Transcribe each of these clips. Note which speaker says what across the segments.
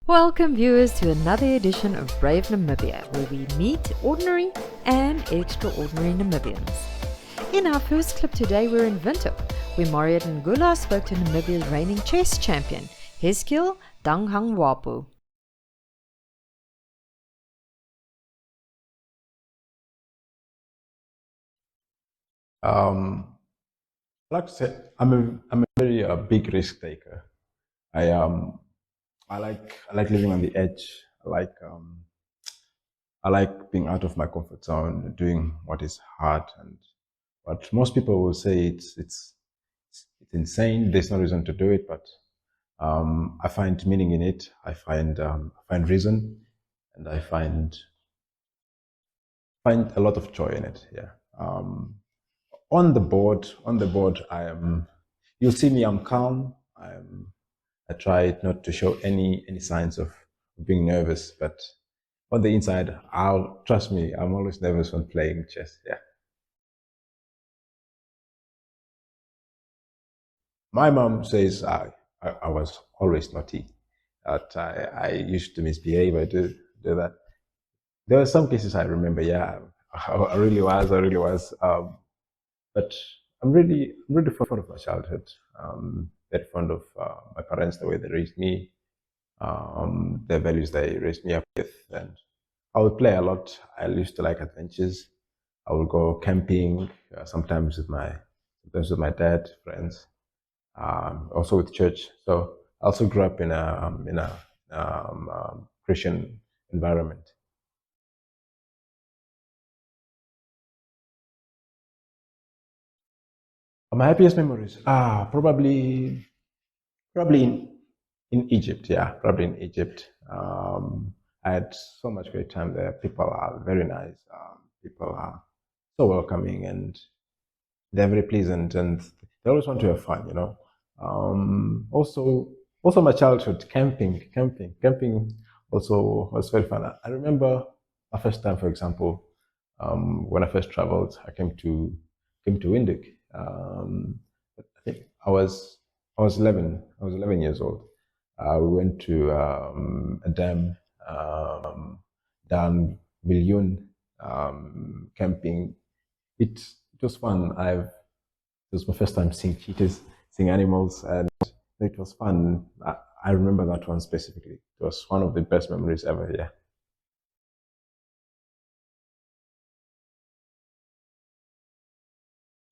Speaker 1: Welcome viewers to another edition of Brave Namibia, where we meet ordinary and extraordinary Namibians. In our first clip today, we're in Windhoek, where Mariette Ngula spoke to Namibia's reigning chess champion, Heskiel Ndahangwapo.
Speaker 2: I like to say I'm a very big risk taker. I I like living on the edge. I like being out of my comfort zone, doing what is hard, and what most people will say it's insane. There's no reason to do it, but I find meaning in it. I find reason, and I find a lot of joy in it. Yeah. On the board, I am. You'll see me. I'm calm. I try not to show any signs of being nervous, but on the inside, I'll trust me. I'm always nervous when playing chess. Yeah. My mom says I was always naughty. That I used to misbehave. I do that. There were some cases I remember. Yeah, I really was. I really was. But I'm really fond of my childhood. Very fond of my parents, the way they raised me, the values they raised me up with, and I would play a lot. I used to like adventures. I would go camping, sometimes with my dad, friends, also with church. So I also grew up in a Christian environment. My happiest memories, probably in Egypt. Yeah, probably in Egypt. I had so much great time there. People are very nice. People are so welcoming, and they're very pleasant, and they always want to have fun. Also my childhood camping also was very fun. I remember my first time, for example, when I first traveled. I came to Windhoek. I think I was 11. I was 11 years old. We went to a dam down Viljoen, camping. It was fun. It was my first time seeing cheetahs, seeing animals, and it was fun. I remember that one specifically. It was one of the best memories ever. Yeah.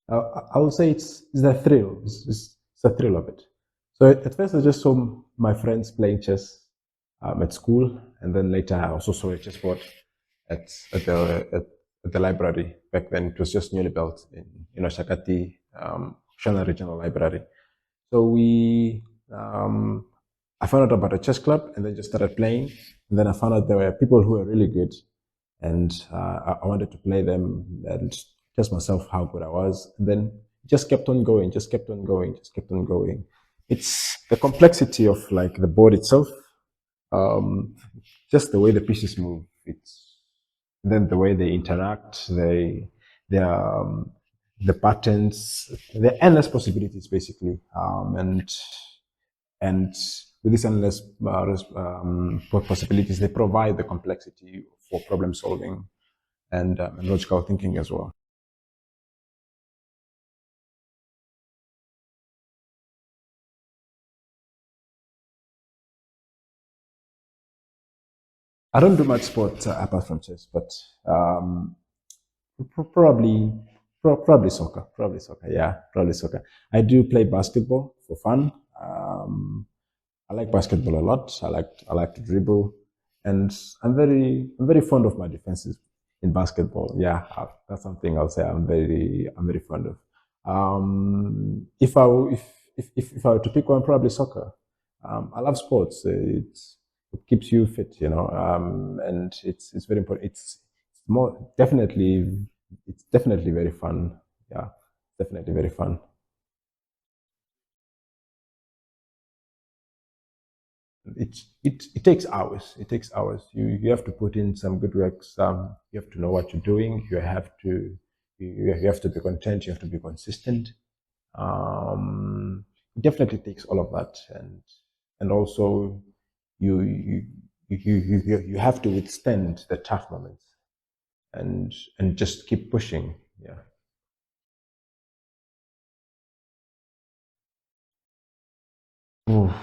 Speaker 2: I would say it's the thrill. It's the thrill of it. So at first, I just saw my friends playing chess at school, and then later I also saw a chessboard at at the at, at the library. Back then, it was just newly built in Oshakati, Shana Regional Library. So I found out about a chess club, and then just started playing. And then I found out there were people who were really good, and I wanted to play them and test myself how good I was. And then just kept on going, just kept on going, just kept on going. It's the complexity of like the board itself, um, just the way the pieces move. It's then the way they interact, they the patterns, the endless possibilities, basically, and with these endless possibilities, they provide the complexity for problem solving and logical thinking as well. I don't do much sport apart from chess, but um, probably probably soccer. Probably soccer. Yeah, probably soccer. I do play basketball for fun. I like basketball a lot. I like to dribble, and I'm very fond of my defenses in basketball. Yeah, that's something I'll say I'm very fond of. If I w- if I were to pick one, probably soccer. I love sports. It keeps you fit, and it's very important. It's more definitely it's definitely very fun. Yeah, definitely very fun. It takes hours. It takes hours. You have to put in some good work. You have to know what you're doing. You have to be content. You have to be consistent. It definitely takes all of that, and also you have to withstand the tough moments and just keep pushing. Yeah. Oof.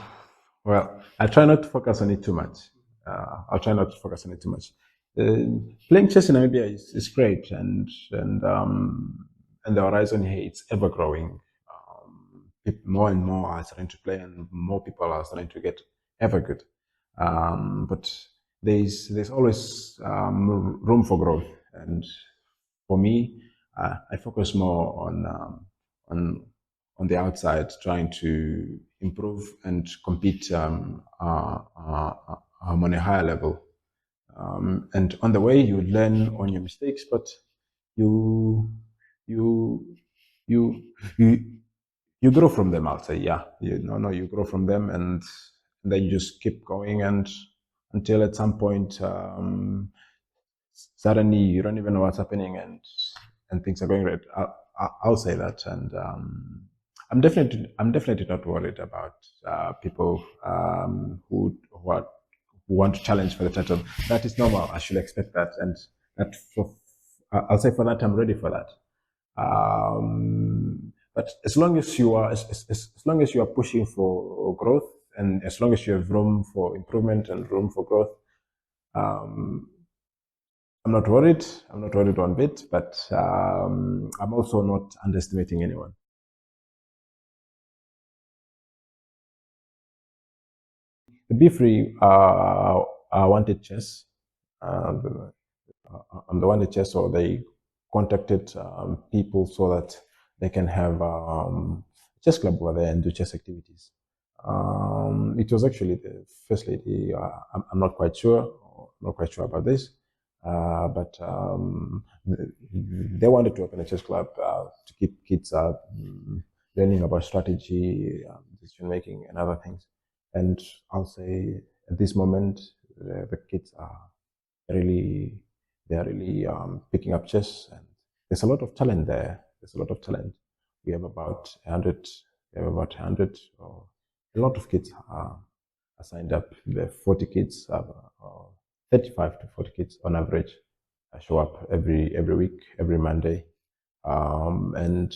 Speaker 2: Well, I try not to focus on it too much. I'll try not to focus on it too much. Playing chess in Namibia is great, and the horizon here it's ever growing. More and more are starting to play, and more people are starting to get ever good. But there's always room for growth, and for me, I focus more on on the outside, trying to improve and compete on a higher level. And on the way, you learn on your mistakes, but you you you you you grow from them. I'll say, yeah, you grow from them, and then you just keep going, and until at some point, suddenly you don't even know what's happening, and things are going right. I'll say that, and I'm definitely not worried about people who want to challenge for the title. That is normal. I should expect that, and that I'll say for that I'm ready for that. But as long as you are as long as you are pushing for growth, and as long as you have room for improvement and room for growth, um, I'm not worried. I'm not worried one bit, but I'm also not underestimating anyone. The Be Free wanted chess. Um, on the wanted chess, so they contacted people so that they can have chess club over there and do chess activities. It was actually the first lady. I'm not quite sure. Not quite sure about this. But they wanted to open a chess club to keep kids learning about strategy, decision making, and other things. And I'll say at this moment, the kids are really they're really picking up chess, and there's a lot of talent there. There's a lot of talent. We have about 100. We have about 100. Or a lot of kids are signed up. We have 40 kids, 35 to 40 kids on average. Show up every week, every Monday, and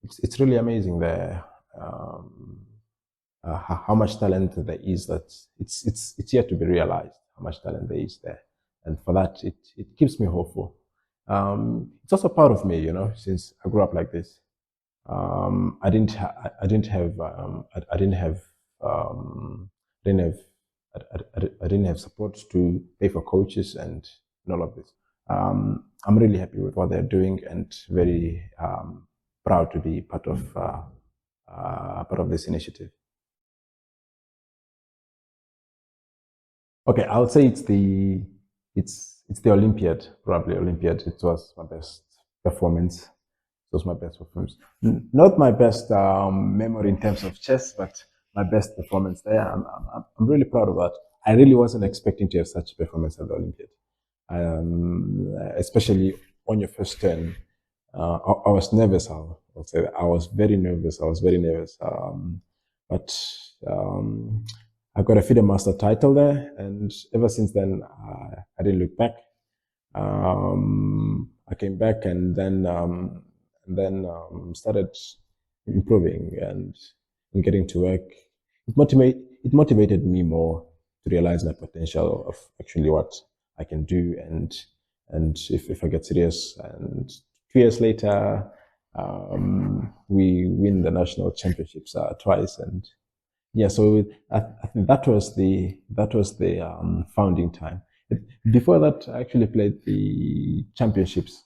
Speaker 2: it's really amazing there. Um, how much talent there is that it's yet to be realized. How much talent there is there, and for that, it keeps me hopeful. It's also part of me, since I grew up like this. I didn't have I didn't have I didn't have I didn't have support to pay for coaches and all of this. I'm really happy with what they're doing, and very proud to be part of this initiative. Okay, I would say it's the Olympiad, probably Olympiad. It was my best performance. It was my best performance. Not my best memory in terms of chess, but my best performance there. I'm really proud of that. I really wasn't expecting to have such a performance at the Olympiad, especially on your first turn. I was nervous. I'll say that. I was very nervous. I was very nervous. But I got a FIDE master title there, and ever since then, I didn't look back. I came back, and then started improving and getting to work. It motivated me more to realize my potential of actually what I can do, and if I get serious. And 2 years later, we win the national championships twice, and yeah, so I think that was the founding time. Before that, I actually played the championships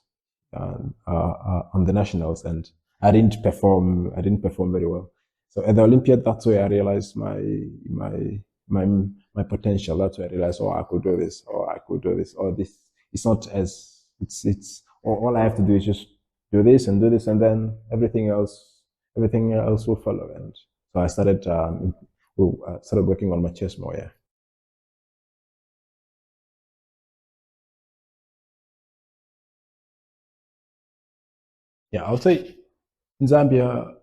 Speaker 2: on the nationals, and I didn't perform. I didn't perform very well. So at the Olympiad, that's where I realized my my my potential. That's where I realized, oh, I could do this, or I could do this, or this. It's not as it's. All I have to do is just do this, and then everything else will follow. And so I started working on my chess more. Yeah. Yeah. I'll say in Zambia,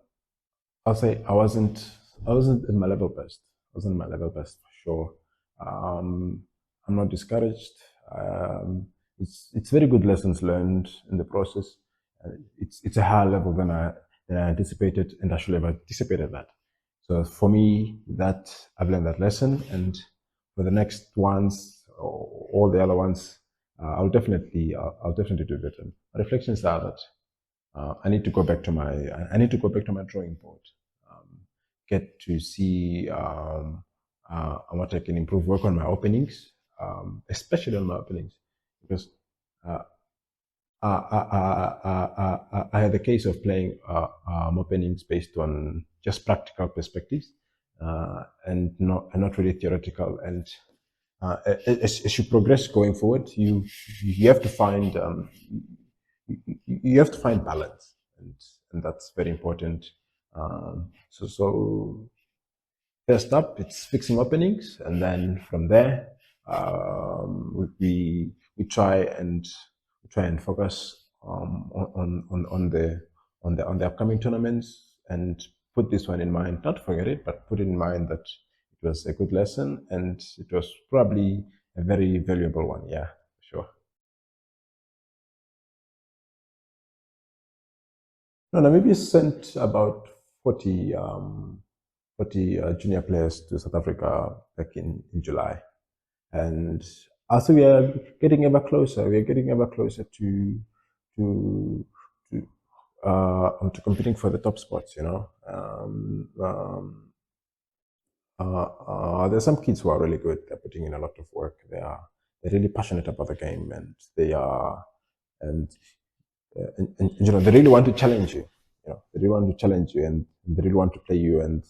Speaker 2: I'll say I wasn't at my level best. I wasn't at my level best sure. I'm not discouraged. It's very good lessons learned in the process. It's a higher level than I anticipated, and I should have anticipated that. So for me, that I've learned that lesson, and for the next ones or all the other ones, I'll definitely do better. My reflections are that I need to go back to my drawing board. Get to see what I can improve. Work on my openings, especially on my openings, because uh, I had the case of playing openings based on just practical perspectives and not really theoretical. And as you progress going forward, you have to find you have to find balance, and that's very important. So first up, it's fixing openings, and then from there, we try and focus on the upcoming tournaments, and put this one in mind. Not forget it, but put it in mind that it was a good lesson, and it was probably a very valuable one. Yeah, sure. No, Namibia sent about 40 junior players to South Africa back in July. And also we are getting ever closer. We are getting ever closer to to competing for the top spots. There's some kids who are really good. They're putting in a lot of work. They're really passionate about the game, and and they really want to challenge you. They really want to challenge you, and they really want to play you, and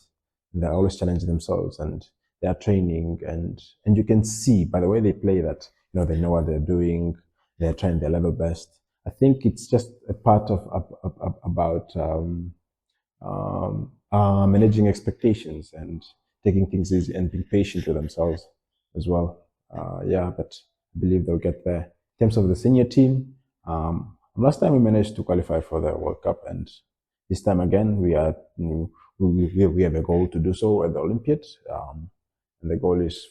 Speaker 2: they're always challenging themselves, and they are training, and you can see by the way they play that they know what they're doing. They're trying their level best. I think it's just a part of about managing expectations and taking things easy and being patient with themselves as well. Yeah, but I believe they'll get there. In terms of the senior team, last time we managed to qualify for the World Cup, and this time again we have a goal to do so at the Olympiads. And the goal is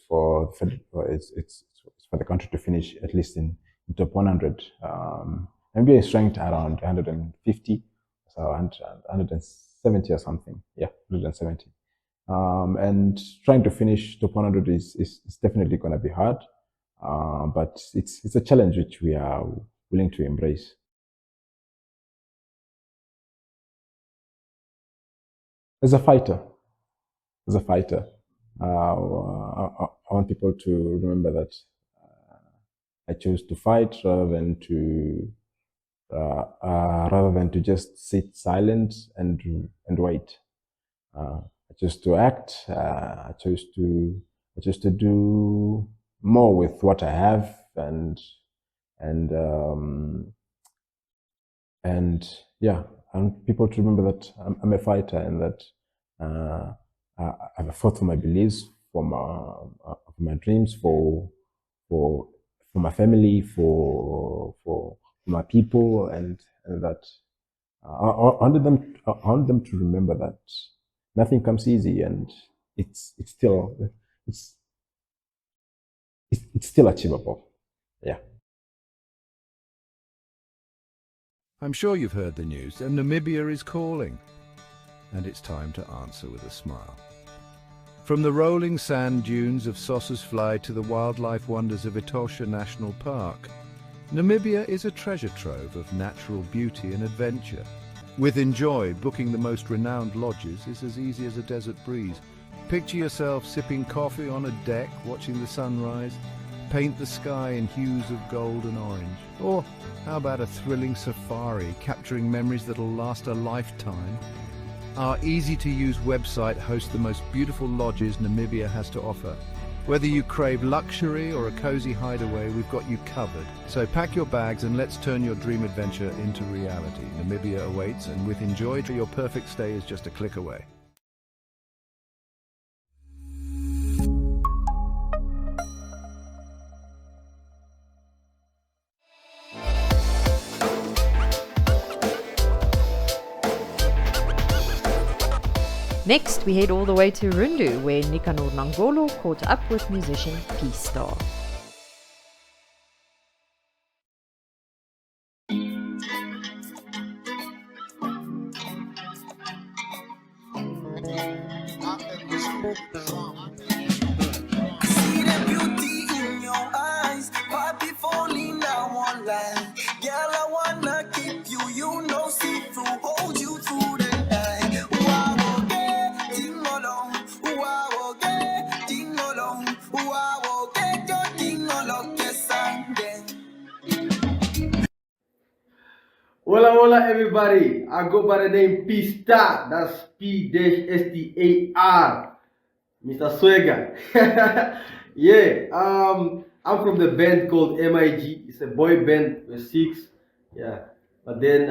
Speaker 2: it's for the country to finish at least in top 100. NBA is ranked around 150, so 170 or something. Yeah, 170. And trying to finish top 100 is definitely going to be hard, but it's a challenge which we are willing to embrace. As a fighter, as a fighter, I want people to remember that I chose to fight rather than to just sit silent and wait. I chose to act. I chose to do more with what I have, and and yeah, I want people to remember that I'm a fighter, and that I've fought for my beliefs, for my dreams, for for my family, for my people, and that I want them to remember that nothing comes easy, and it's still it's it's still achievable. Yeah.
Speaker 3: I'm sure you've heard the news, and Namibia is calling. And it's time to answer with a smile. From the rolling sand dunes of Sossusvlei to the wildlife wonders of Etosha National Park, Namibia is a treasure trove of natural beauty and adventure. With Enjoy, booking the most renowned lodges is as easy as a desert breeze. Picture yourself sipping coffee on a deck, watching the sunrise. Paint the sky in hues of gold and orange. Or how about a thrilling safari, capturing memories that'll last a lifetime? Our easy-to-use website hosts the most beautiful lodges Namibia has to offer. Whether you crave luxury or a cozy hideaway, we've got you covered. So pack your bags and let's turn your dream adventure into reality. Namibia awaits, and with Enjoy, your perfect stay is just a click away.
Speaker 1: Next, we head all the way to Rundu, where Nicanor Nangolo caught up with musician Peace Star.
Speaker 4: Hola, hola, everybody. I go by the name P-Star. That's P-S-T-A-R. Mr. Swagger. Yeah, I'm from the band called MIG. It's a boy band. We're six. Yeah, but then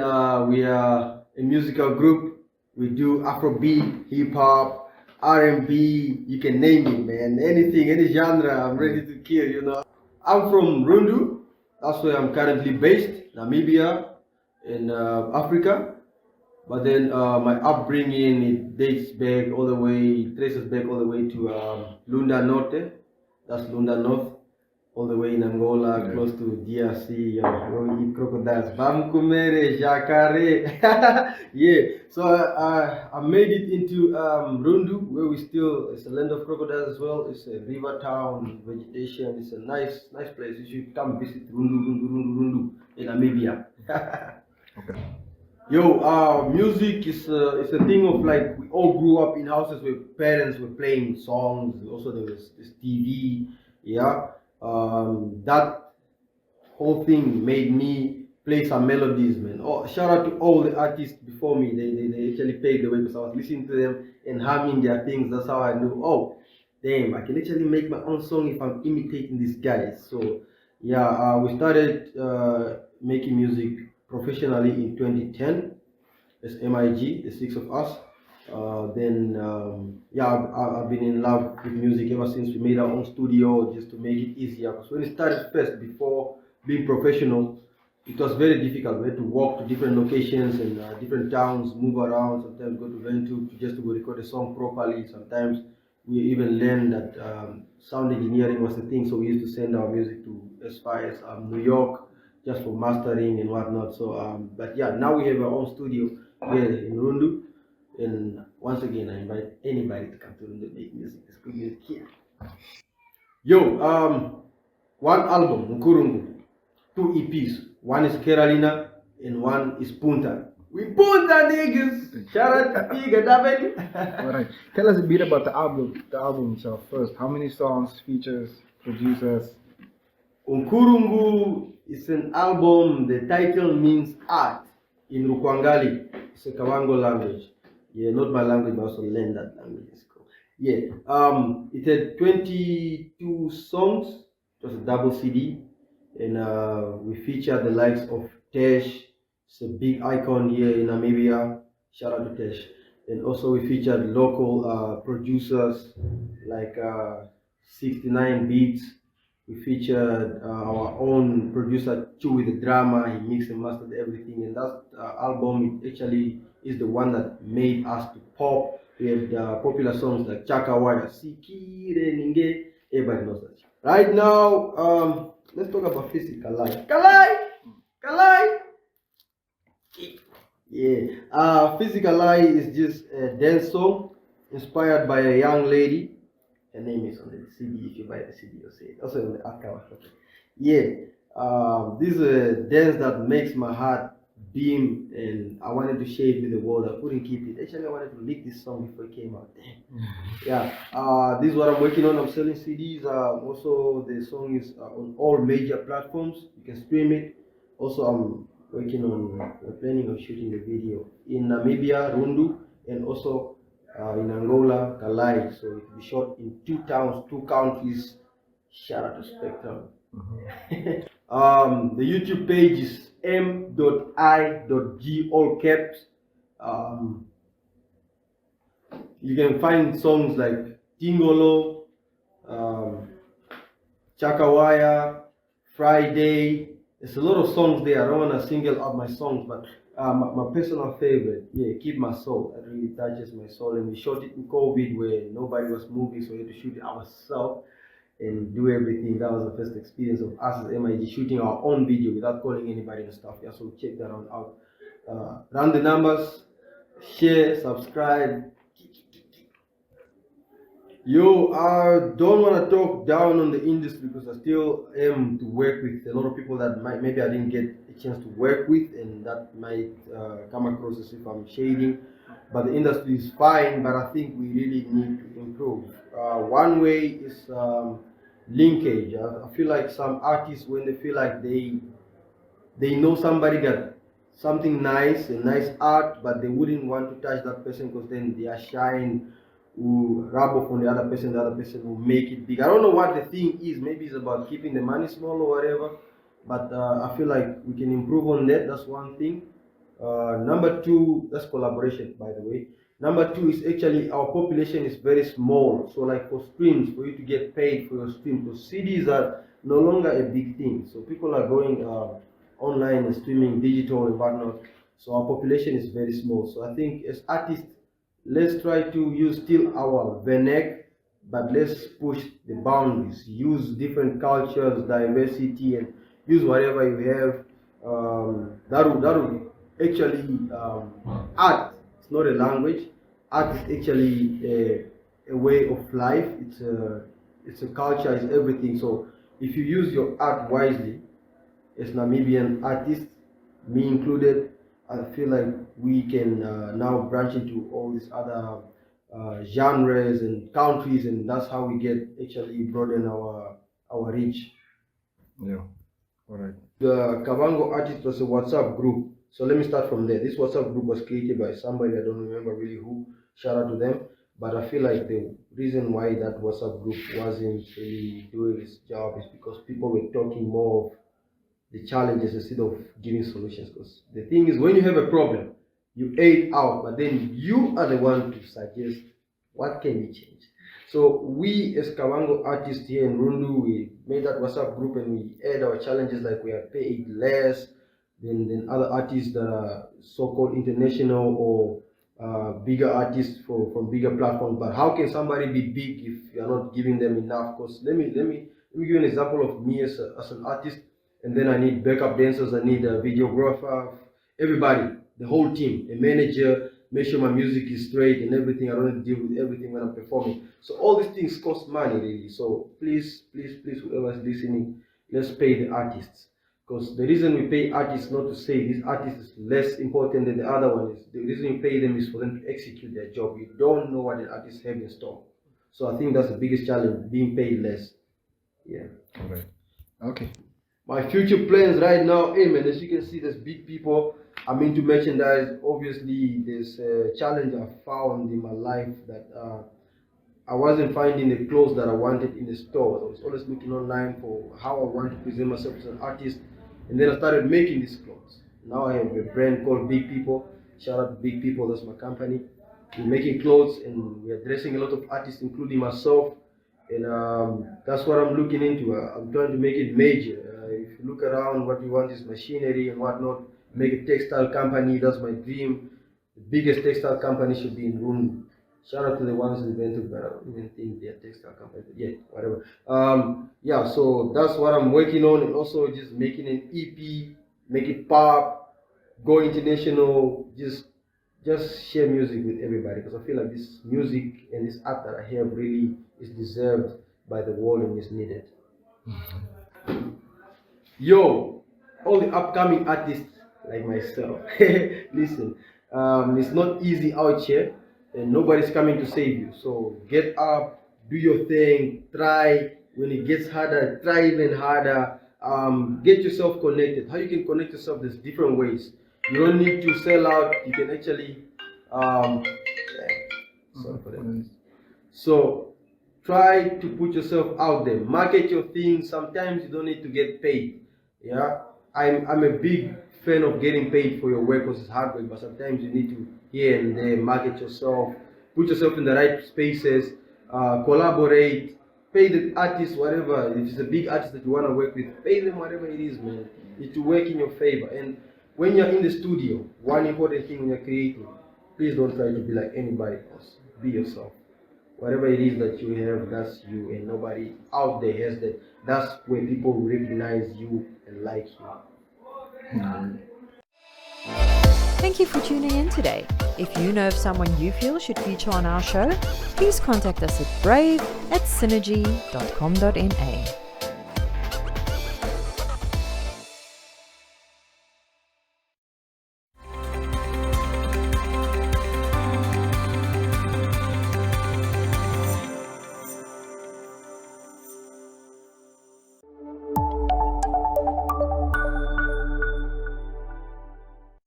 Speaker 4: we are a musical group. We do Afrobeat, hip hop, R&B. You can name it, man. Anything, any genre. I'm ready to kill. I'm from Rundu. That's where I'm currently based, Namibia, in Africa. But then my upbringing, it dates back all the way, traces back all the way to Lunda Norte. That's Lunda North, all the way in Angola, close to DRC. Where we eat crocodiles. Bamkumere, jacare. Yeah. So I made it into Rundu, where it's a land of crocodiles as well. It's a river town, vegetation. It's a nice place. You should come visit Rundu in Namibia.
Speaker 5: Okay.
Speaker 4: Yo, music is a thing of like we all grew up in houses where parents were playing songs. Also, there was this TV. Yeah, that whole thing made me play some melodies, man. Oh, shout out to all the artists before me. They actually paved the way because I was listening to them and humming their things. That's how I knew. Oh, damn! I can actually make my own song if I'm imitating these guys. So yeah, we started making music professionally in 2010 as MIG, the six of us. I've been in love with music ever since we made our own studio just to make it easier. Because when it started first, before being professional, it was very difficult. We had to walk to different locations and different towns, move around, sometimes go to Venture just to record a song properly. Sometimes we even learned that sound engineering was the thing, so we used to send our music to as far as New York just for mastering and whatnot. So, but yeah, now we have our own studio here in Rundu. And once again, I invite anybody to come to Rundu and make music. There's good music here. Yo, one album, Nkurungu, two EPs. One is Carolina and one is Punta. We Punta niggas! Shout out to Figa David.
Speaker 5: Alright. Tell us a bit about the album itself first. How many songs, features, producers?
Speaker 4: Nkurungu is an album. The title means art in Rukwangali. It's a Kawango language. Yeah, not my language, but also learn that language. It's cool. Yeah. It had 22 songs. It was a double CD. And we featured the likes of Tesh. It's a big icon here in Namibia. Shout out to Tesh. And also we featured local producers like 69 Beats. We featured our own producer Chu with the drama. He mixed and mastered everything, and that album it actually is the one that made us to pop. We had popular songs like Chaka Waya, Sikire Ninge. Everybody knows that. Right now, let's talk about Physical Life. Kalai. Yeah. Physical Life is just a dance song inspired by a young lady. Her name is on the CD. If you buy the CD, you'll see it. Also on the account. Okay. Yeah. This is a dance that makes my heart beam, and I wanted to share it with the world. I couldn't keep it. Actually, I wanted to leak this song before it came out. Damn. Yeah. This is what I'm working on. I'm selling CDs. Also, the song is on all major platforms. You can stream it. Also, I'm working on. We're planning on shooting the video in Namibia, Rundu, and also in Angola, Kalai. So it will be shot in 2 towns, 2 countries. Shout out to Spectrum. The YouTube page is m.i.g, all caps. You can find songs like Tingolo, Chakawaya, Friday. There's a lot of songs there. I don't want to single out my songs, but My personal favorite, yeah, Keep My Soul. That really touches my soul. And we shot it in COVID where nobody was moving, so we had to shoot it ourselves and do everything. That was the first experience of us as MIG shooting our own video without calling anybody and stuff. Yeah, so check that one out. Run the numbers, share, subscribe. Yo, I don't want to talk down on the industry because I still am to work with a lot of people that maybe I didn't get a chance to work with, and that might come across as if I'm shading. But the industry is fine, but I think we really need to improve. One way is linkage. I feel like some artists, when they feel like they know somebody got something nice, a nice art, but they wouldn't want to touch that person because then their shine will rub off on the other person will make it big. I don't know what the thing is. Maybe it's about keeping the money small or whatever, but I feel like we can improve on that. That's one thing. Number two, that's collaboration, by the way. Number two is actually our population is very small. So like for streams, for you to get paid for your stream, because CDs are no longer a big thing. So people are going online and streaming digital and whatnot. So our population is very small. So I think as artists, let's try to use still our vernac, but let's push the boundaries. Use different cultures, diversity, and use whatever you have. That will actually art. It's not a language. Art is actually a way of life. It's a culture. It's everything. So if you use your art wisely, as Namibian artists, me included, I feel like we can now branch into all these other genres and countries, and that's how we get actually broaden our reach.
Speaker 5: Yeah. All right.
Speaker 4: The Kavango Artist was a WhatsApp group. So let me start from there. This WhatsApp group was created by somebody, I don't remember really who. Shout out to them. But I feel like the reason why that WhatsApp group wasn't really doing its job is because people were talking more of the challenges instead of giving solutions. Because the thing is, when you have a problem, you aid out, but then you are the one to suggest what can be changed. So we as Kavango artists here in Rundu, we made that WhatsApp group and we add our challenges, like we are paid less than other artists that are so-called international or bigger artists from bigger platforms. But how can somebody be big if you are not giving them enough? Because let me give you an example of me as an artist, and then I need backup dancers, I need a videographer, everybody, the whole team, a manager, make sure my music is straight and everything. I don't have to deal with everything when I'm performing. So all these things cost money, really. So please, whoever is listening, let's pay the artists. Because the reason we pay artists, not to say this artist is less important than the other one, is the reason we pay them is for them to execute their job. You don't know what an artist have in store. So I think that's the biggest challenge, being paid less. Yeah.
Speaker 5: All right. Okay.
Speaker 4: My future plans right now, hey man, as you can see, there's big people. I'm into merchandise. Obviously, there's a challenge I found in my life that I wasn't finding the clothes that I wanted in the store. I was always looking online for how I want to present myself as an artist. And then I started making these clothes. Now I have a brand called Big People. Shout out to Big People, that's my company. We're making clothes and we're dressing a lot of artists, including myself. And that's what I'm looking into. I'm trying to make it major. If you look around, what you want is machinery and whatnot. Make a textile company, that's my dream. The biggest textile company should be in Rundu. Shout out to the ones in Bentu, but I don't even think they're textile company. Yeah, whatever. Yeah, so that's what I'm working on, and also just making an EP, make it pop, go international, just share music with everybody, because I feel like this music and this art that I have really is deserved by the world and is needed. Yo, all the upcoming artists like myself, listen, it's not easy out here and nobody's coming to save you. So get up, do your thing, try. When it gets harder, try even harder. Get yourself connected. How you can connect yourself, there's different ways. You don't need to sell out. You can actually sorry for that. So try to put yourself out there, market your thing. Sometimes you don't need to get paid. Yeah, I'm a big fan of getting paid for your work because it's hard work, but sometimes you need to here and there market yourself, put yourself in the right spaces, collaborate, pay the artist whatever. If it's a big artist that you want to work with, pay them whatever it is, man. It will work in your favor. And when you're in the studio, one important thing when you're creating, please don't try to be like anybody else. Be yourself. Whatever it is that you have, that's you, and nobody out there has that. That's where people recognize you and like you.
Speaker 1: Thank you for tuning in today. If you know of someone you feel should feature on our show, please contact us at brave@synergy.com.na.